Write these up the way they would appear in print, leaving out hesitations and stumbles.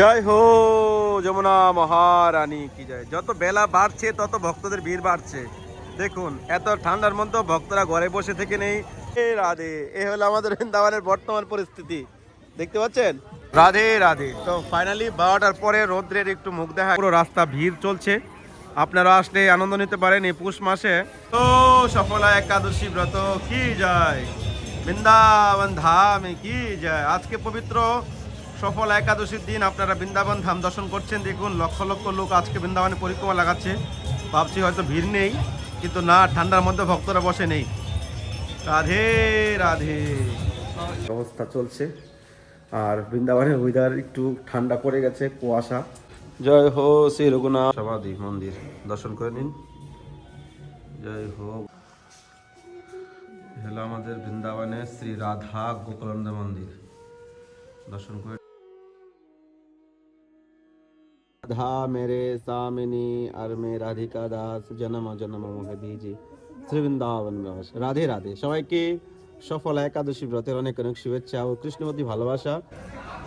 জয় হো যমুনা মহারানী কি জয়। যত বেলা বাড়ছে তত ভক্তদের ভিড় বাড়ছে। দেখুন এত ঠান্ডার মধ্যে ভক্তরা ঘরে বসে থেকে নেই। এ রাধে, এ হলো আমাদের বৃন্দাবনের বর্তমান পরিস্থিতি, দেখতে পাচ্ছেন। রাধে রাধে। তো ফাইনালি 12টার পরে রৌদ্রের একটু মুখ দেখা, পুরো রাস্তা ভিড় চলছে। আপনারা আসলে আনন্দ নিতে পারেন এই পুষ মাসে। তো সফলা একাদশী ব্রত কি যায়, বৃন্দাবন ধামে কি যায়। আজকে পবিত্র সফল একাদশীর দিন আপনারা বৃন্দাবন ধাম দর্শন করছেন। দেখুন লক্ষ লক্ষ লোক আজকে বৃন্দাবনে পরিক্রমা লাগাচ্ছে। ভাবছি হয়তো ভিড় নেই, কিন্তু না, ঠান্ডার মধ্যে ভক্তরা বসে নেই। রাধে রাধে। অবস্থা চলছে। আর বৃন্দাবনের ওয়েদার একটু ঠান্ডা পড়ে গেছে, কুয়াশা। জয় হো শ্রী রঘুনাথ সমাধি মন্দির দর্শন করে নিন। জয় হো। হলো আমাদের বৃন্দাবনের শ্রী রাধা গোকুলানন্দ মন্দির দর্শন করে। राधा मेरे सामिनी और मैं राधिका दास जन्म जन्म मुखे दीजिए শ্রী বৃন্দাবন বাস। রাধে রাধে। সবাইকে সফল একাদশী ব্রতের অনেক অনেক শুভেচ্ছা ও কৃষ্ণমতী ভালোবাসা।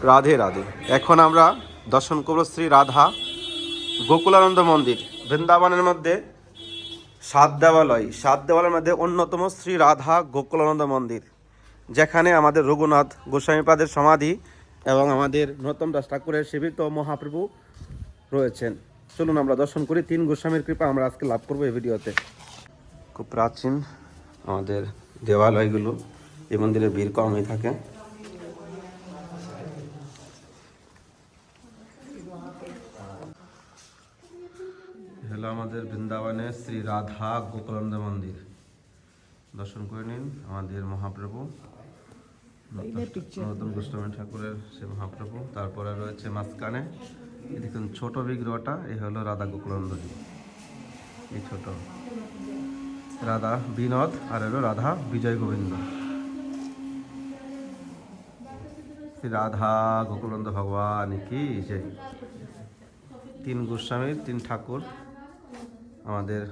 রাধে রাধে। এখন আমরা দর্শন করব শ্রী রাধা গোকুলানন্দ মন্দির। বৃন্দাবনের মধ্যে সাত দেওয়ালয়ের মধ্যে অন্যতম শ্রী রাধা গোকুলানন্দ মন্দির, যেখানে আমাদের রঘুনাথ গোস্বামীপাদের সমাধি এবং আমাদের নরোত্তম দাস ঠাকুরের সেবিত মহাপ্রভু রয়েছেন। চলুন আমরা দর্শন করি। 3 গোস্বামীর কৃপা আমরা আজকে লাভ করবো এই ভিডিওতে। খুব প্রাচীন আমাদের দেওয়ালয়গুলো, এই মন্দিরে ভিড় কমই থাকে। হলো আমাদের বৃন্দাবনের শ্রী রাধা গোকুলানন্দ মন্দির দর্শন করে নিন। আমাদের মহাপ্রভু নরোত্তম গোস্বামী ঠাকুরের সে মহাপ্রভু। তারপরে রয়েছে মাঝখানে দেখুন ছোট বিগ্রহটা, এই হলো রাধা গোকুলানন্দজি। এই ছোট রাধা বিনোদ আর হলো রাধা বিজয় গোবিন্দ। শ্রী রাধা গোকুলানন্দ ভগবান কি জয়। 3 গোস্বামীর 3 ঠাকুর, আমাদের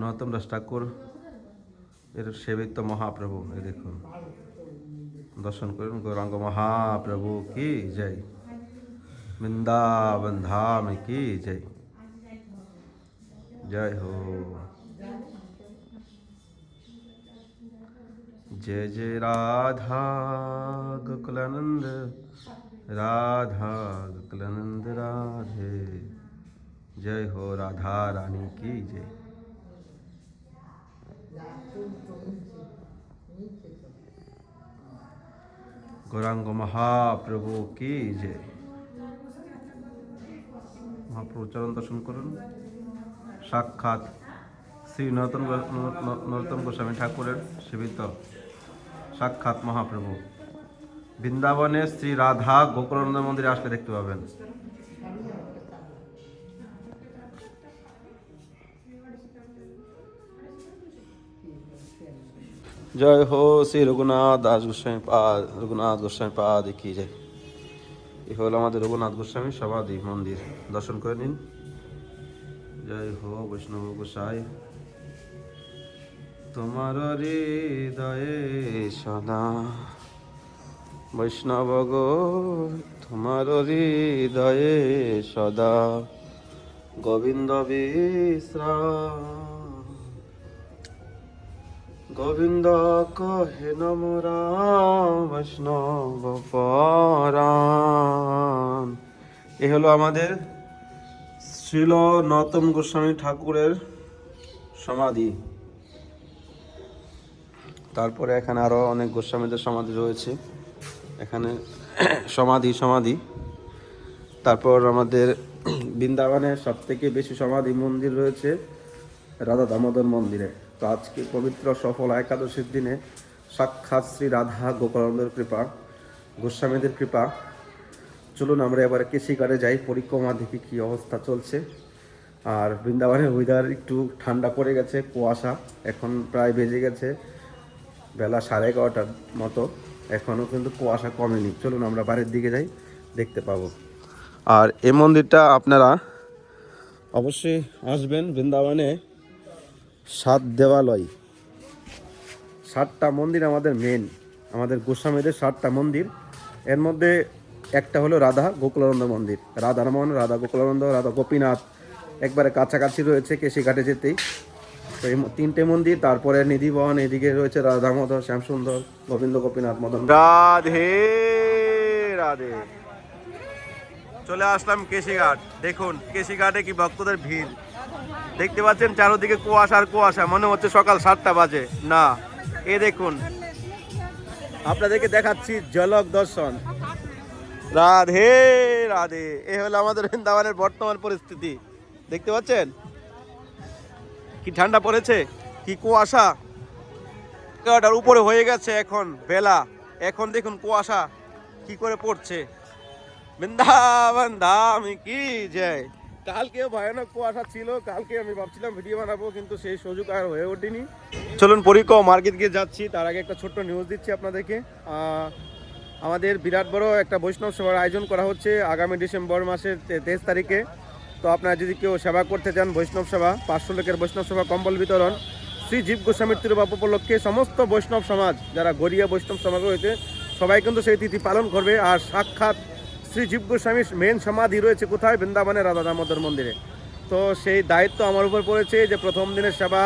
নরোত্তম দাস ঠাকুর এর সেবিত মহাপ্রভু। এই দেখুন দর্শন করুন। গৌরাঙ্গ মহাপ্রভু কি জয়। বৃন্দাবন ধাম কি জয়। জয় হো। जय जय राधा गोकुलानंद राधा गोकुलानंद राधे। जय हो राधा रानी की जय। गौरांग महाप्रभु की जय। মহাপ্রভু চরণ দর্শন করুন। সাক্ষাৎ শ্রী নরোত্তম গোস্বামী ঠাকুরের সেবিত সাক্ষাৎ মহাপ্রভু। বৃন্দাবনে শ্রী রাধা গোকুলানন্দ মন্দিরে আসলে দেখতে পাবেন। জয় হো শ্রী রঘুনাথ দাস গোস্বামী পাদ, রঘুনাথ গোস্বামী পাদ কি জয়। এই হলো আমাদের রঘুনাথ গোস্বামী সমাধি মন্দির দর্শন করে নিন। জয় হো বৈষ্ণব গোসাই। তোমার হৃদয়ে সদা বৈষ্ণব গো, তোমার হৃদয়ে সদা গোবিন্দ বিশ্রাম। গোবিন্দ কহে নমরা বৈষ্ণব পরাণ। এ হলো আমাদের শ্রীল নরোত্তম গোস্বামী ঠাকুরের সমাধি। তারপরে এখানে আরো অনেক গোস্বামীদের সমাধি রয়েছে। এখানে সমাধি। তারপর আমাদের বৃন্দাবনের সব থেকে বেশি সমাধি মন্দির রয়েছে রাধা দামোদর মন্দিরে। তো আজকে পবিত্র সফল একাদশীর দিনে সাক্ষাৎ শ্রী রাধা গোকুলানন্দের কৃপা, গোস্বামীদের কৃপা। চলুন আমরা এবারে কেশিঘাটে যাই, পরিক্রমা দেখি কী অবস্থা চলছে। আর বৃন্দাবনের ওয়েদার একটু ঠান্ডা পড়ে গেছে, কুয়াশা। এখন প্রায় বেজে গেছে বেলা 11:30 মতো, এখনও কিন্তু কুয়াশা কমেনি। চলুন আমরা বাড়ির দিকে যাই, দেখতে পাবো। আর এই মন্দিরটা আপনারা অবশ্যই আসবেন। বৃন্দাবনে 7 দেওয়ালয়, 7টা মন্দির আমাদের মেন, আমাদের গোস্বামীদের 7টা মন্দির। এর মধ্যে একটা হলো রাধা গোকুলানন্দ মন্দির, রাধা রমন, রাধা গোকুলানন্দ, রাধা গোপীনাথ একবারে কাছাকাছি রয়েছে কেশিঘাটে যেতেই। তো এই তিনটে মন্দির, তারপরে নিধিবন, এদিকে রয়েছে রাধা দামোদর, শ্যামসুন্দর, গোবিন্দ, গোপীনাথ, মদন। রাধে রাধে। চলে আসলাম কেশিঘাট। দেখুন কেশিঘাটে কি ভক্তদের ভিড় দেখতে পাচ্ছেন, চারদিকে কুয়াশা আর কুয়াশা, মনে হচ্ছে সকাল 7টা বাজে না। এ দেখুন আপনাদেরকে দেখাচ্ছি ঝলক দর্শন। রাধে রাধে। এ হলো আমাদের বৃন্দাবনের বর্তমান পরিস্থিতি, দেখতে পাচ্ছেন কি ঠান্ডা পড়েছে, কি কুয়াশা। এগারোটার উপরে হয়ে গেছে এখন বেলা, এখন দেখুন কুয়াশা কি করে পড়ছে। বৃন্দাবন ধাম কি জয়। কালকে ভয়ানক কুয়াশা ছিল, কালকে আমি ভাবছিলাম ভিডিও বানাবো, কিন্তু সেই সুযোগ আর হয়ে ওঠেনি। চলুন পরিক্রমা মার্কেট গিয়ে যাচ্ছি। তার আগে একটা ছোট্ট নিউজ দিচ্ছি আপনাদেরকে। আমাদের বিরাট বড় একটা বৈষ্ণব সেবার আয়োজন করা হচ্ছে আগামী ডিসেম্বর মাসের 23 তারিখে। তো আপনারা যদি কেউ সেবা করতে চান, বৈষ্ণব সেবা, 500 লোকের বৈষ্ণব সেবা, কম্বল বিতরণ, শ্রী জীব গোস্বামীর তিরুবাপ উপলক্ষে সমস্ত বৈষ্ণব সমাজ, যারা গড়িয়া বৈষ্ণব সমাজ রয়েছে, সবাই কিন্তু সেই তিথি পালন করবে। আর সাক্ষাৎ শ্রী জীব গোস্বামীর মেন সমাধি রয়েছে কোথায়? বৃন্দাবনের রাধা দামোদর মন্দিরে। তো সেই দায়িত্ব আমার উপর পড়েছে যে প্রথম দিনের সেবা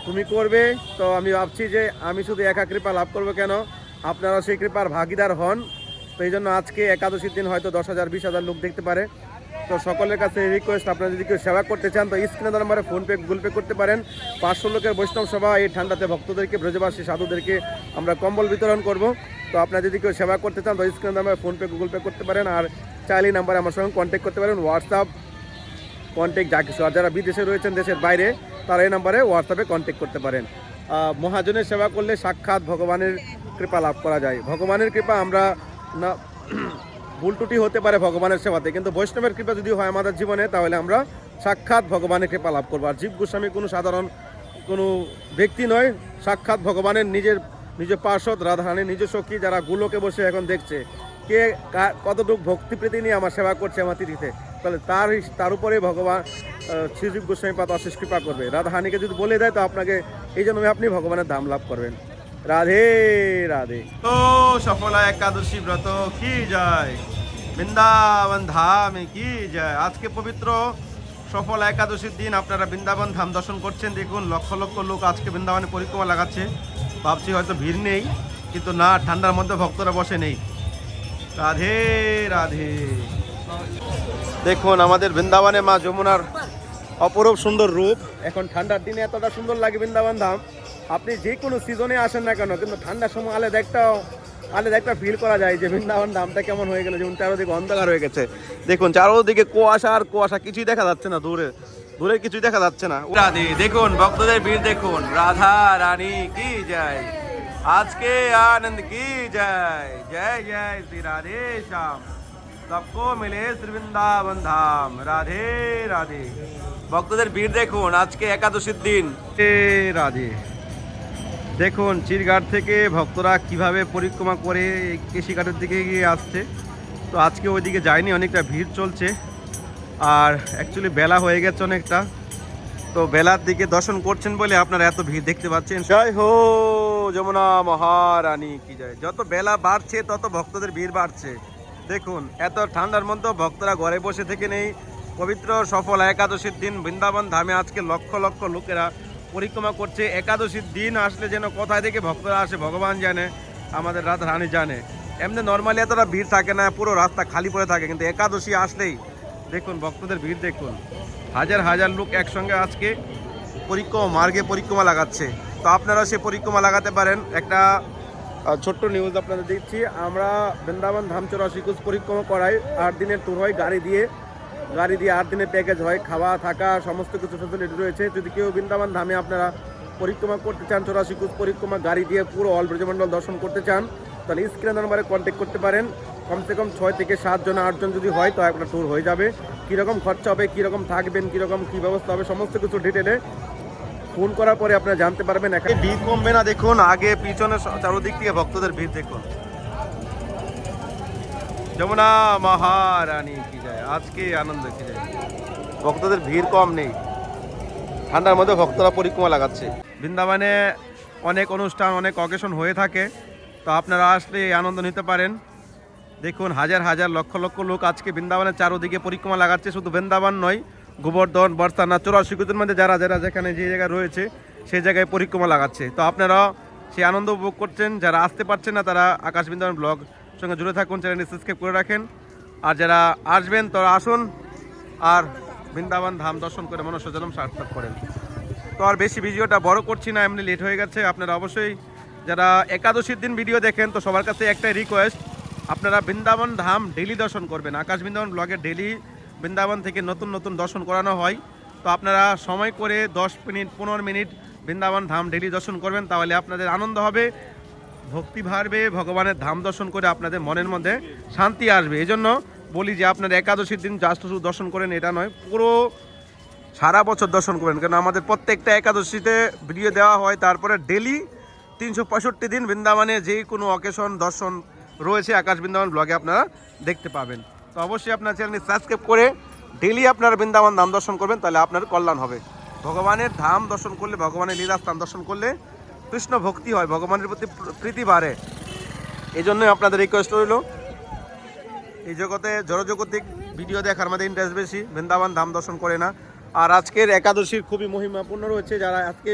তুমি করবে। তো আমি ভাবছি যে আমি শুধু একা কৃপা লাভ করবো কেন, আপনারা সেই কৃপার ভাগিদার হন। তো এই জন্য আজকে একাদশীর দিন হয়তো 10,000 20,000 লোক দেখতে পারে। তো সকলের কাছে রিকোয়েস্ট, আপনারা যদি কেউ সেবা করতে চান তো স্ক্রিনে নাম্বারে ফোনপে গুগল পে করতে পারেন। 500 লোকের বৈষ্ণব সভা, এই ঠান্ডাতে ভক্তদেরকে, ব্রজবাসী সাধুদেরকে আমরা কম্বল বিতরণ করব। তো আপনারা যদি কেউ সেবা করতে চান তো স্ক্রিনে নাম্বারে ফোনপে গুগল পে করতে পারেন। আর চাইলে নাম্বারে আমার সঙ্গে কন্ট্যাক্ট করতে পারেন, হোয়াটসঅ্যাপ কন্ট্যাক্ট যা কিছু। আর যারা বিদেশে রয়েছেন, দেশের বাইরে, তারা এই নাম্বারে হোয়াটসঅ্যাপে কন্ট্যাক্ট করতে পারেন। মহাজনের সেবা করলে সাক্ষাৎ ভগবানের কৃপা লাভ করা যায়। ভগবানের কৃপা আমরা না, ভুল ত্রুটি হতে পারে ভগবানের সেবাতে, কিন্তু বৈষ্ণবের কৃপা যদি হয় আমাদের জীবনে, তাহলে আমরা সাক্ষাৎ ভগবানের কৃপা লাভ করবো। আর জীব গোস্বামী কোনো সাধারণ কোনো ব্যক্তি নয়, সাক্ষাৎ ভগবানের নিজের পার্ষদ, রাধারানীর নিজের সখী, যারা গুলোকে বসে এখন দেখছে কে কতটুকু ভক্তিপ্রীতি নিয়ে আমার সেবা করছে আমার তিথিতে, তাহলে তার উপরে ভগবান শ্রী জীব গোস্বামী পাত অশেষ কৃপা করবে। রাধারানীকে যদি বলে দেয় তো আপনাকে এই জন্য আপনি ভগবানের ধাম লাভ করবেন। রাধে রাধে। তো সফলা একাদশী ব্রত কি যায়, বৃন্দাবন ধাম কি যায়। আজকে পবিত্র সফলা একাদশীর দিন আপনারা বৃন্দাবন ধাম দর্শন করছেন। দেখুন লক্ষ লক্ষ লোক আজকে বৃন্দাবনে পরিক্রমা লাগাচ্ছে। ভাবছি হয়তো ভিড় নেই, কিন্তু না, ঠান্ডার মধ্যে ভক্তরা বসে নেই। রাধে রাধে। দেখুন আমাদের বৃন্দাবনে মা যমুনার অপরূপ সুন্দর রূপ। এখন ঠান্ডার দিনে এতটা সুন্দর লাগে বৃন্দাবন ধাম। আপনি যে কোনো সিজনে আসেন না কেন, কিন্তু ঠান্ডার সময় আলাদা একটা ফিল করা যায় যে বৃন্দাবন ধামটা কেমন হয়ে গেল, যেমন চারোদিকে অন্ধকার হয়ে গেছে। দেখুন চারোদিকে কুয়াশা আর কুয়াশা, কিছুই দেখা যাচ্ছে না, দূরে কিছুই দেখা যাচ্ছে না। রাধে। দেখুন ভক্তদের ভিড় দেখুন। রাধা রানী কি যায়, আজকে आनंद की जय। जय जय श्री राधे श्याम, सबको मिले श्री वृंदावन धाम। राधे राधे। ভক্তদের ভিড় দেখুন আজকে একাদশীর দিন। রাধে। দেখুন চিরঘাট থেকে ভক্তরা কিভাবে পরিক্রমা করে কেশিঘাটের দিকে গিয়ে আসছে। তো আজকে ওইদিকে যায়নি, অনেকটা ভিড় চলছে। আর অ্যাকচুয়ালি বেলা হয়ে গেছে অনেকটা, তো বেলার দিকে দর্শন করছেন বলে আপনারা এত ভিড় দেখতে পাচ্ছেন। জয় হো যমুনা মহারানী কি জয়। যত বেলা বাড়ছে তত ভক্তদের ভিড় বাড়ছে। দেখুন এত ঠান্ডার মধ্যে ভক্তরা ঘরে বসে থেকে নেই। পবিত্র সফল একাদশীর দিন বৃন্দাবন ধামে আজকে লক্ষ লক্ষ লোকেরা পরিক্রমা করছে। একাদশীর দিন আসলে যেন কোথায় থেকে ভক্তরা আসে ভগবান জানে, আমাদের রাধা রানী জানে। এমনি নর্মালি এতটা ভিড় থাকে না, পুরো রাস্তা খালি পড়ে থাকে, কিন্তু একাদশী আসলেই দেখুন ভক্তদের ভিড় দেখুন। হাজার হাজার লোক একসঙ্গে আজকে মার্গে পরিক্রমা লাগাচ্ছে। তো আপনারা সে পরিক্রমা লাগাতে পারেন। একটা ছোট্ট নিউজ আপনাদের দিচ্ছি, আমরা বৃন্দাবন ধাম 84 কোষ পরিক্রমা করাই। 8 দিনের ট্যুর হয় গাড়ি দিয়ে 8 দিনের প্যাকেজ হয়, খাওয়া থাকা সমস্ত কিছু ফ্যাসিলিটি রয়েছে। যদি কেউ বৃন্দাবন ধামে আপনারা পরিক্রমা করতে চান, 84 কোষ পরিক্রমা গাড়ি দিয়ে পুরো অল ব্রজমণ্ডল দর্শন করতে চান, তাহলে স্ক্রিন নাম্বারে কন্ট্যাক্ট করতে পারেন। কমসে কম 6 থেকে 7 জন 8 জন যদি হয় তো একটা ট্যুর হয়ে যাবে। কীরকম খরচা হবে, কীরকম থাকবেন, কীরকম কী ব্যবস্থা হবে, সমস্ত কিছু ডিটেলে ফোন করার পরে আপনারা জানতে পারবেন। এখানে ভিড় কমবে না, দেখুন আগে পিছনে চারোদিক থেকে ভক্তদের ভিড় দেখুন। যমুনা মহারানী কি যায়, আজকে আনন্দ কি যায়। ভক্তদের ভিড় কম নেই, ঠান্ডার মধ্যে ভক্তরা পরিক্রমা লাগাচ্ছে। বৃন্দাবনে অনেক অনুষ্ঠান, অনেক অকেশন হয়ে থাকে, তো আপনারা আসলে আনন্দ নিতে পারেন। দেখুন হাজার হাজার লক্ষ লক্ষ লোক আজকে বৃন্দাবনের চারোদিকে পরিক্রমা লাগাচ্ছে। শুধু বৃন্দাবন নয়, গোবর্ধন, বর্ষানা, 84 কুতুর মধ্যে যারা যারা যেখানে যে জায়গায় রয়েছে সেই জায়গায় পরিক্রমা লাগাচ্ছে। তো আপনারা সেই আনন্দ উপভোগ করছেন। যারা আসতে পারছেন না তারা আকাশ বৃন্দাবন ব্লগ সঙ্গে জুড়ে থাকুন, চ্যানেলটি সাবস্ক্রাইব করে রাখেন। আর যারা আসবেন তারা আসুন আর বৃন্দাবন ধাম দর্শন করে মনুষ্য জন্ম সার্থক করেন। তো আর বেশি ভিডিওটা বড় করছি না, এমনি লেট হয়ে গেছে। আপনারা অবশ্যই যারা একাদশীর দিন ভিডিও দেখেন তো সবার কাছে একটাই রিকোয়েস্ট, আপনারা বৃন্দাবন ধাম ডেলি দর্শন করবেন। আকাশ বৃন্দাবন ব্লগে ডেলি বৃন্দাবন থেকে নতুন নতুন দর্শন করানো হয়। তো আপনারা সময় করে 10 মিনিট 15 মিনিট বৃন্দাবন ধাম ডেলি দর্শন করবেন, তাহলে আপনাদের আনন্দ হবে, ভক্তি বাড়বে, ভগবানের ধাম দর্শন করে আপনাদের মনের মধ্যে শান্তি আসবে। এই জন্য বলি যে আপনারা একাদশীর দিন জাস্ট শুধু দর্শন করেন এটা নয়, পুরো সারা বছর দর্শন করবেন। কারণ আমাদের প্রত্যেকটা একাদশীতে ভিডিও দেওয়া হয়, তারপরে ডেলি 365 দিন বৃন্দাবনে যেই কোনো অকেশন দর্শন রয়েছে আকাশ বৃন্দাবন ব্লগে আপনারা দেখতে পাবেন। তো অবশ্যই আপনার চ্যানেলটি সাবস্ক্রাইব করে ডেলি আপনারা বৃন্দাবন ধাম দর্শন করবেন, তাহলে আপনার কল্যাণ হবে। ভগবানের ধাম দর্শন করলে, ভগবানের লীলাস্থান দর্শন করলে কৃষ্ণ ভক্তি হয়, ভগবানের প্রতি প্রীতি বাড়ে। এই জন্যই আপনাদের রিকোয়েস্ট রইল, এই জগতে জড়জগতিক ভিডিও দেখার মধ্যে ইন্টারেস্ট বেশি, বৃন্দাবন ধাম দর্শন করে না। আর আজকের একাদশীর খুবই মহিমাপূর্ণ রয়েছে। যারা আজকে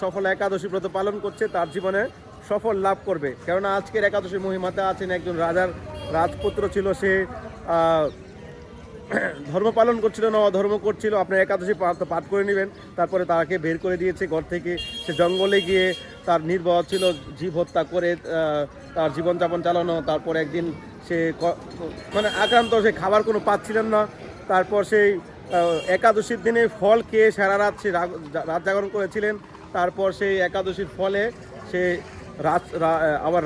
সফল একাদশী ব্রত পালন করছে তার জীবনে সফল লাভ করবে। কেননা আজকের একাদশী মহিমাতে আছেন একজন রাজার রাজপুত্র ছিল, সে ধর্ম পালন করছিল না, অধর্ম করছিল। আপনার একাদশী পাঠ করে নেবেন, তারপরে তাকে বের করে দিয়েছে ঘর থেকে। সে জঙ্গলে গিয়ে তার নির্বাহ ছিল জীব হত্যা করে তার জীবনযাপন চালানো। তারপর একদিন সে মানে আক্রান্ত, সে খাবার কোনো পাচ্ছিলেন না। তারপর সেই একাদশীর দিনে ফল খেয়ে সারা রাত সে রাত জাগরণ করেছিলেন। তারপর সেই একাদশীর ফলে সে আবার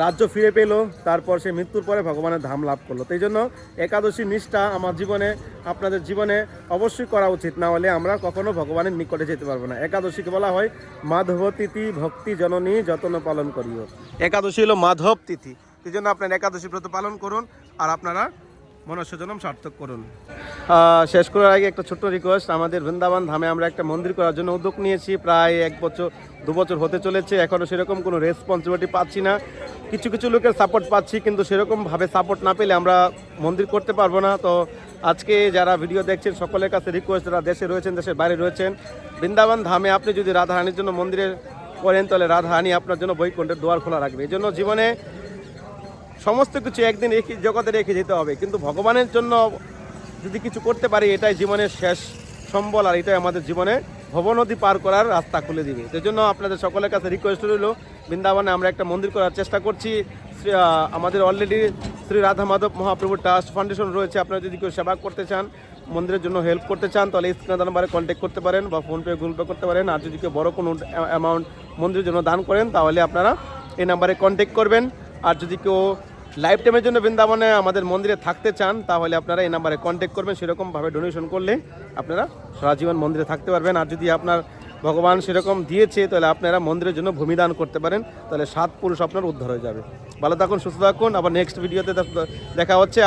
রাজ্য ফিরে পেল। তারপর সে মৃত্যুর পরে ভগবানের ধাম লাভ করলো। তো এই জন্য একাদশী নিষ্ঠা আমার জীবনে, আপনাদের জীবনে অবশ্যই করা উচিত, না হলে আমরা কখনো ভগবানের নিকটে যেতে পারবো না। একাদশীকে বলা হয় মাধব তিথি ভক্তি জননী যতন পালন করিও। একাদশী হলো মাধব তিথি, এই জন্য আপনার একাদশী ব্রত পালন করুন আর আপনারা মনুষ্য জন্ম সার্থক করুন। শেষ করার আগে একটা ছোট্ট রিকোয়েস্ট, আমাদের বৃন্দাবন ধামে আমরা একটা মন্দির করার জন্য উদ্যোগ নিয়েছি। প্রায় 1-2 বছর হতে চলেছে, এখনও সেরকম কোনো রেসপন্সিবিলিটি পাচ্ছি না। কিছু কিছু লোকের সাপোর্ট পাচ্ছি, কিন্তু সেরকমভাবে সাপোর্ট না পেলে আমরা মন্দির করতে পারবো না। তো আজকে যারা ভিডিও দেখছেন সকলের কাছে রিকোয়েস্ট, যারা দেশে রয়েছেন দেশের বাইরে রয়েছেন, বৃন্দাবন ধামে আপনি যদি রাধারানীর জন্য মন্দিরে করেন তাহলে রাধারানী আপনার জন্য বৈকুণ্ঠের দুয়ার খোলা রাখবে। এই জন্য জীবনে সমস্ত কিছু একদিন একই জগতে রেখে যেতে হবে, কিন্তু ভগবানের জন্য যদি কিছু করতে পারি এটাই জীবনের শেষ সম্বল, আর এটাই আমাদের জীবনে ভবনদী পার করার রাস্তা খুলে দিবে। সেই জন্য আপনাদের সকলের কাছে রিকোয়েস্ট রইল, বৃন্দাবনে আমরা একটা মন্দির করার চেষ্টা করছি। আমাদের already Shri Radha Madhab Mahaprabhu trust foundation রয়েছে। আপনারা যদি কেউ সেবা করতে চান, মন্দিরের জন্য হেল্প করতে চান, তাহলে স্ক্রিনে নাম্বারে কন্ট্যাক্ট করতে পারেন বা ফোনপে গুগল পে করতে পারেন। আর যদি কেউ বড় কোনো অ্যামাউন্ট মন্দিরের জন্য দান করেন তাহলে আপনারা এই নাম্বারে কন্ট্যাক্ট করবেন। আর যদি কেউ লাইফ টাইমের জন্য বৃন্দাবনে আমাদের মন্দিরে থাকতে চান তাহলে আপনারা এই নাম্বারে কন্ট্যাক্ট করবেন। সেরকমভাবে ডোনেশন করলে আপনারা সারা জীবন মন্দিরে থাকতে পারবেন। আর যদি আপনার ভগবান সেরকম দিয়েছে তাহলে আপনারা মন্দিরের জন্য ভূমিদান করতে পারেন, তাহলে 7 পুরুষ আপনার উদ্ধার হয়ে যাবে। ভালো থাকুন, সুস্থ থাকুন, আবার নেক্সট ভিডিওতে দেখা হচ্ছে।